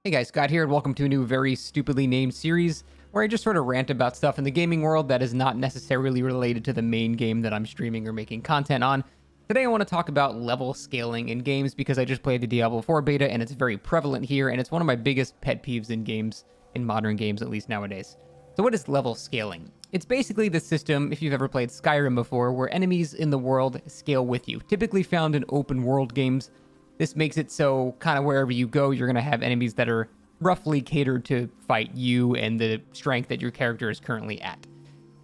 Hey guys, Scott here, and welcome to a new very stupidly named series where I just sort of rant about stuff in the gaming world that is not necessarily related to the main game that I'm streaming or making content on. Today I want to talk about level scaling in games because I just played the Diablo 4 beta and it's very prevalent here, and it's one of my biggest pet peeves in games, in modern games at least nowadays. So what is level scaling? It's basically the system, if you've ever played Skyrim before, where enemies in the world scale with you, typically found in open world games. This makes it so kind of wherever you go, you're going to have enemies that are roughly catered to fight you and the strength that your character is currently at.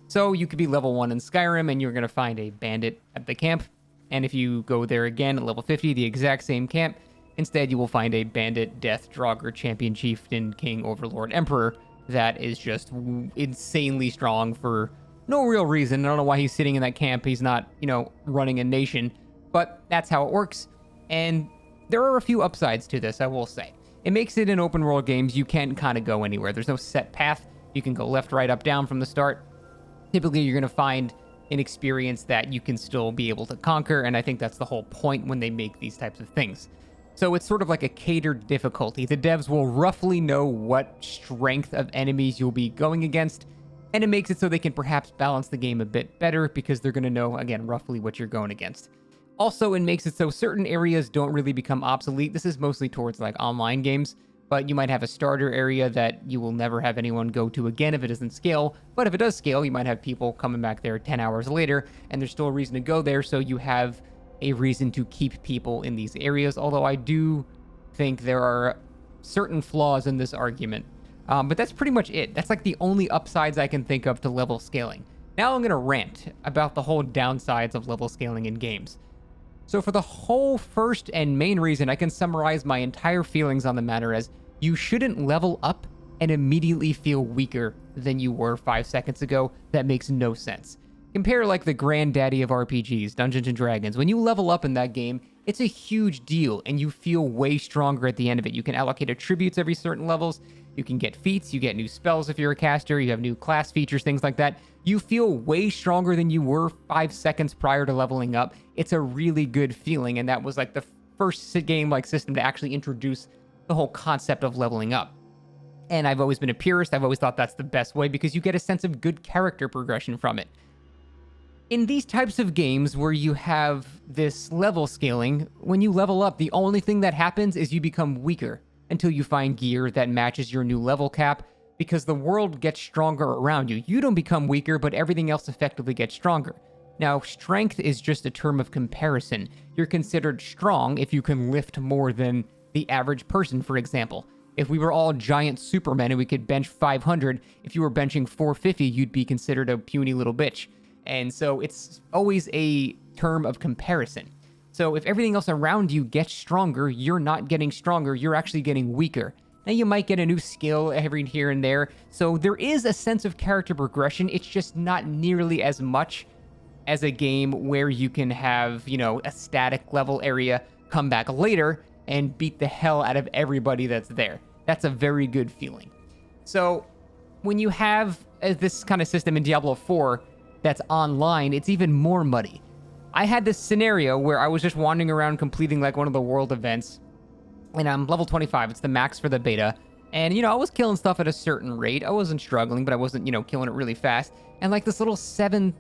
So you could be level 1 in Skyrim and you're going to find a bandit at the camp. And if you go there again at level 50, the exact same camp, instead you will find a bandit, death, draugr, champion, chieftain, king, overlord, emperor that is just insanely strong for no real reason. I don't know why he's sitting in that camp. He's not, running a nation, but that's how it works. And there are a few upsides to this, I will say. It makes it in open world games, you can kind of go anywhere. There's no set path. You can go left, right, up, down from the start. Typically, you're going to find an experience that you can still be able to conquer, and I think that's the whole point when they make these types of things. So it's sort of like a catered difficulty. The devs will roughly know what strength of enemies you'll be going against, and it makes it so they can perhaps balance the game a bit better because they're going to know, again, roughly what you're going against. Also, it makes it so certain areas don't really become obsolete. This is mostly towards like online games, but you might have a starter area that you will never have anyone go to again if it doesn't scale. But if it does scale, you might have people coming back there 10 hours later, and there's still a reason to go there, so you have a reason to keep people in these areas. Although I do think there are certain flaws in this argument. But that's pretty much it. That's like the only upsides I can think of to level scaling. Now I'm going to rant about the whole downsides of level scaling in games. So for the whole first and main reason, I can summarize my entire feelings on the matter as you shouldn't level up and immediately feel weaker than you were 5 seconds ago. That makes no sense. Compare like the granddaddy of RPGs, Dungeons & Dragons. When you level up in that game, it's a huge deal and you feel way stronger at the end of it. You can allocate attributes every certain levels. You can get feats, you get new spells if you're a caster, you have new class features, things like that. You feel way stronger than you were 5 seconds prior to leveling up. It's a really good feeling, and that was like the first game-like system to actually introduce the whole concept of leveling up. And I've always been a purist. I've always thought that's the best way because you get a sense of good character progression from it. In these types of games where you have this level scaling, when you level up, the only thing that happens is you become weaker until you find gear that matches your new level cap, because the world gets stronger around you. You don't become weaker, but everything else effectively gets stronger. Now, strength is just a term of comparison. You're considered strong if you can lift more than the average person, for example. If we were all giant supermen and we could bench 500, if you were benching 450, you'd be considered a puny little bitch. And so it's always a term of comparison. So if everything else around you gets stronger, you're not getting stronger, you're actually getting weaker. Now, you might get a new skill every here and there, so there is a sense of character progression. It's just not nearly as much as a game where you can have, a static level area come back later and beat the hell out of everybody that's there. That's a very good feeling. So when you have this kind of system in Diablo 4 that's online, it's even more muddy. I had this scenario where I was just wandering around completing like one of the world events, and I'm level 25. It's the max for the beta. And, I was killing stuff at a certain rate. I wasn't struggling, but I wasn't, killing it really fast. And like this little seven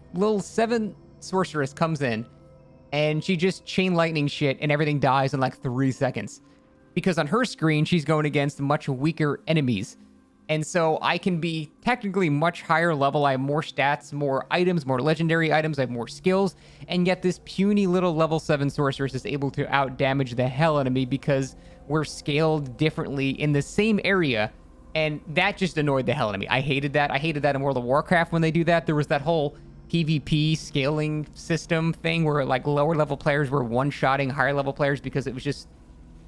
sorceress comes in, and she just chain lightning shit, and everything dies in like 3 seconds. Because on her screen, she's going against much weaker enemies. And so I can be technically much higher level. I have more stats, more items, more legendary items. I have more skills. And yet this puny little level 7 sorceress is able to out-damage the hell out of me because we're scaled differently in the same area. And that just annoyed the hell out of me. I hated that. I hated that in World of Warcraft when they do that. There was that whole PvP scaling system thing where like lower level players were one-shotting higher level players because it was just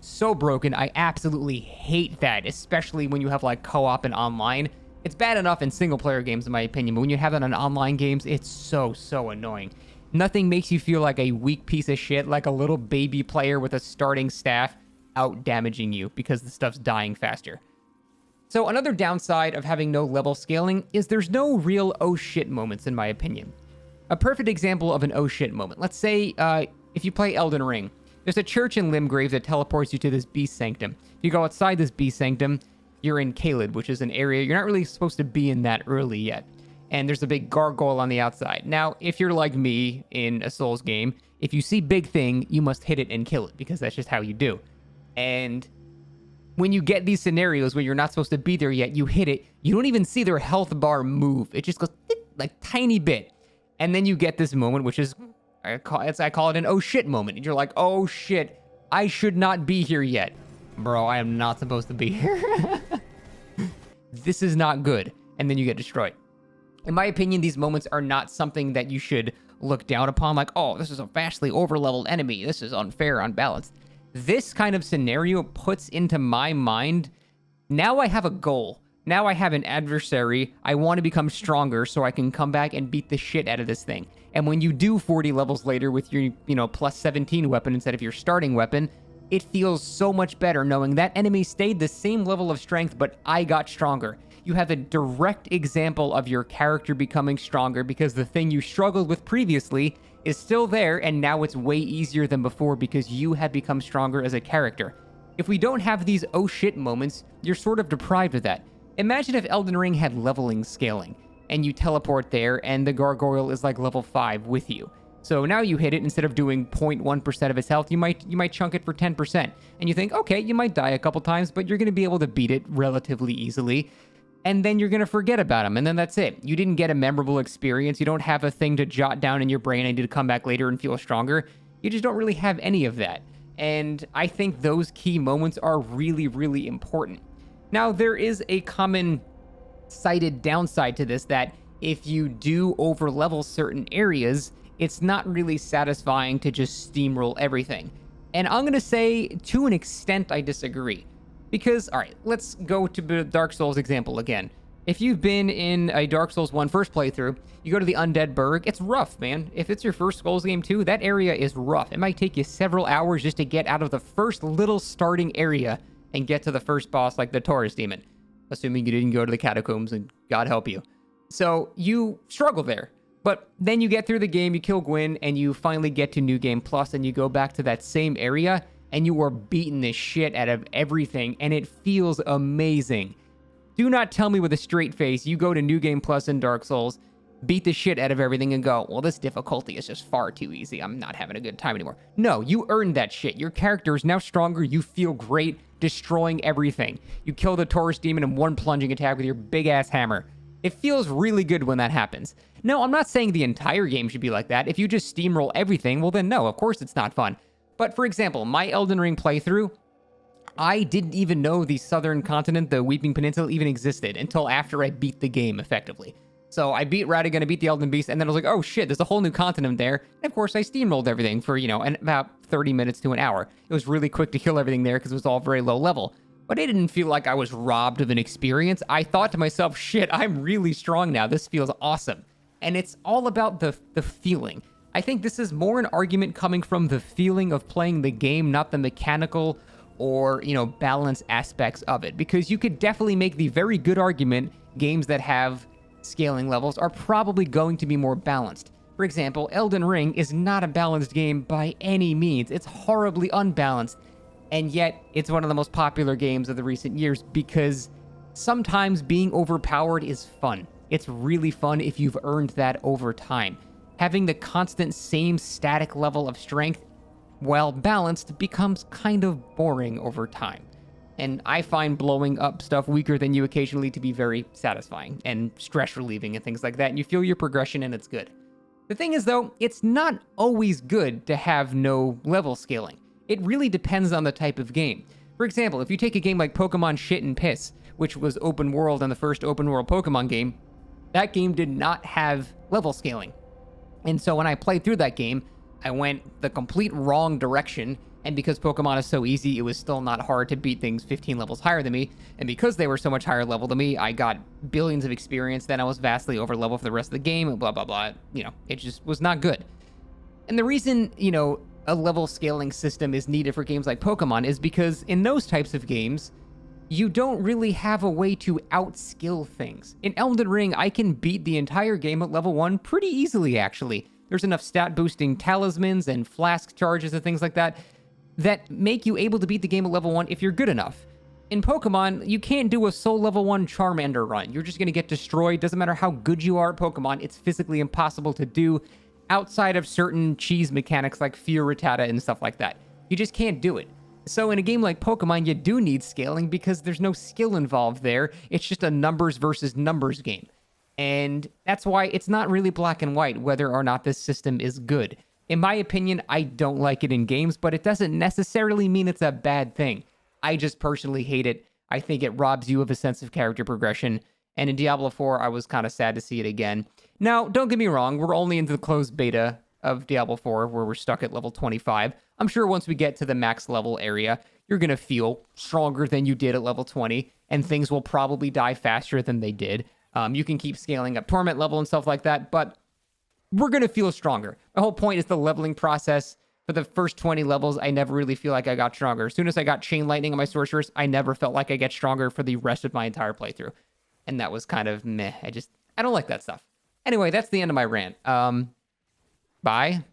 so broken. I absolutely hate that, especially when you have like co-op and online. It's bad enough in single player games, in my opinion, but when you have that on online games, it's so annoying. Nothing makes you feel like a weak piece of shit, like a little baby player with a starting staff out damaging you because the stuff's dying faster. So another downside of having no level scaling is there's no real oh shit moments, in my opinion. A perfect example of an oh shit moment. Let's say if you play Eldon Ring, There's a church in Limgrave that teleports you to this beast sanctum. If you go outside this beast sanctum, you're in Caelid, which is an area you're not really supposed to be in that early yet. And there's a big gargoyle on the outside. Now, if you're like me in a Souls game, if you see big thing, you must hit it and kill it, because that's just how you do. And when you get these scenarios where you're not supposed to be there yet, you hit it, you don't even see their health bar move. It just goes like tiny bit. And then you get this moment, which is, I call it an oh shit moment. And you're like, oh shit, I should not be here yet. Bro, I am not supposed to be here. This is not good. And then you get destroyed. In my opinion, these moments are not something that you should look down upon, like, oh, this is a vastly over-leveled enemy. This is unfair, unbalanced. This kind of scenario puts into my mind, now I have a goal. Now I have an adversary. I want to become stronger so I can come back and beat the shit out of this thing. And when you do 40 levels later with your, plus 17 weapon instead of your starting weapon, it feels so much better knowing that enemy stayed the same level of strength, but I got stronger. You have a direct example of your character becoming stronger because the thing you struggled with previously is still there, and now it's way easier than before because you have become stronger as a character. If we don't have these oh shit moments, you're sort of deprived of that. Imagine if Elden Ring had leveling scaling, and you teleport there, and the gargoyle is like level 5 with you. So now you hit it, instead of doing 0.1% of its health, you might chunk it for 10%. And you think, okay, you might die a couple times, but you're going to be able to beat it relatively easily. And then you're going to forget about him, and then that's it. You didn't get a memorable experience. You don't have a thing to jot down in your brain, I need to come back later and feel stronger. You just don't really have any of that. And I think those key moments are really, really important. Now, there is a common cited downside to this, that if you do over-level certain areas, it's not really satisfying to just steamroll everything. And I'm going to say, to an extent, I disagree. Because, alright, let's go to the Dark Souls example again. If you've been in a Dark Souls 1 first playthrough, you go to the Undead Burg, it's rough, man. If it's your first Souls game too, that area is rough. It might take you several hours just to get out of the first little starting area and get to the first boss, like the Taurus Demon. Assuming you didn't go to the Catacombs, and God help you. So, you struggle there. But then you get through the game, you kill Gwyn, and you finally get to New Game Plus, and you go back to that same area, and you are beating the shit out of everything, and it feels amazing. Do not tell me with a straight face you go to New Game Plus in Dark Souls, beat the shit out of everything, and go, well, this difficulty is just far too easy. I'm not having a good time anymore. No, you earned that shit. Your character is now stronger. You feel great destroying everything. You kill the Taurus Demon in one plunging attack with your big-ass hammer. It feels really good when that happens. No, I'm not saying the entire game should be like that. If you just steamroll everything, well then no, of course it's not fun. But for example, my Elden Ring playthrough, I didn't even know the southern continent, the Weeping Peninsula, even existed until after I beat the game, effectively. So I beat Radagon, I beat the Elden Beast, and then I was like, oh shit, there's a whole new continent there. And of course, I steamrolled everything for, about 30 minutes to an hour. It was really quick to kill everything there because it was all very low level. But I didn't feel like I was robbed of an experience. I thought to myself, shit, I'm really strong now. This feels awesome. And it's all about the feeling. I think this is more an argument coming from the feeling of playing the game, not the mechanical or, balance aspects of it. Because you could definitely make the very good argument games that have scaling levels are probably going to be more balanced. For example, Elden Ring is not a balanced game by any means. It's horribly unbalanced. And yet, it's one of the most popular games of the recent years because sometimes being overpowered is fun. It's really fun if you've earned that over time. Having the constant same static level of strength, while balanced, becomes kind of boring over time. And I find blowing up stuff weaker than you occasionally to be very satisfying and stress relieving and things like that, and you feel your progression and it's good. The thing is though, it's not always good to have no level scaling. It really depends on the type of game. For example, if you take a game like Pokemon Shit and Piss, which was open world and the first open world Pokemon game, that game did not have level scaling. And so when I played through that game, I went the complete wrong direction, and because Pokemon is so easy, it was still not hard to beat things 15 levels higher than me, and because they were so much higher level than me, I got billions of experience, then I was vastly over level for the rest of the game, and blah, blah, blah. It just was not good. And the reason, a level scaling system is needed for games like Pokemon is because in those types of games, you don't really have a way to outskill things. In Elden Ring, I can beat the entire game at level 1 pretty easily, actually. There's enough stat boosting talismans and flask charges and things like that that make you able to beat the game at level 1 if you're good enough. In Pokemon, you can't do a Soul level 1 Charmander run. You're just going to get destroyed. Doesn't matter how good you are at Pokemon, it's physically impossible to do outside of certain cheese mechanics like Fear Rattata and stuff like that. You just can't do it. So in a game like Pokemon, you do need scaling because there's no skill involved there. It's just a numbers versus numbers game. And that's why it's not really black and white whether or not this system is good. In my opinion, I don't like it in games, but it doesn't necessarily mean it's a bad thing. I just personally hate it. I think it robs you of a sense of character progression. And in Diablo 4, I was kind of sad to see it again. Now, don't get me wrong, we're only into the closed beta of Diablo 4, where we're stuck at level 25. I'm sure once we get to the max level area, you're going to feel stronger than you did at level 20, and things will probably die faster than they did. You can keep scaling up torment level and stuff like that, but we're going to feel stronger. The whole point is the leveling process. For the first 20 levels, I never really feel like I got stronger. As soon as I got Chain Lightning on my Sorceress, I never felt like I get stronger for the rest of my entire playthrough. And that was kind of meh. I don't like that stuff. Anyway, that's the end of my rant. Bye.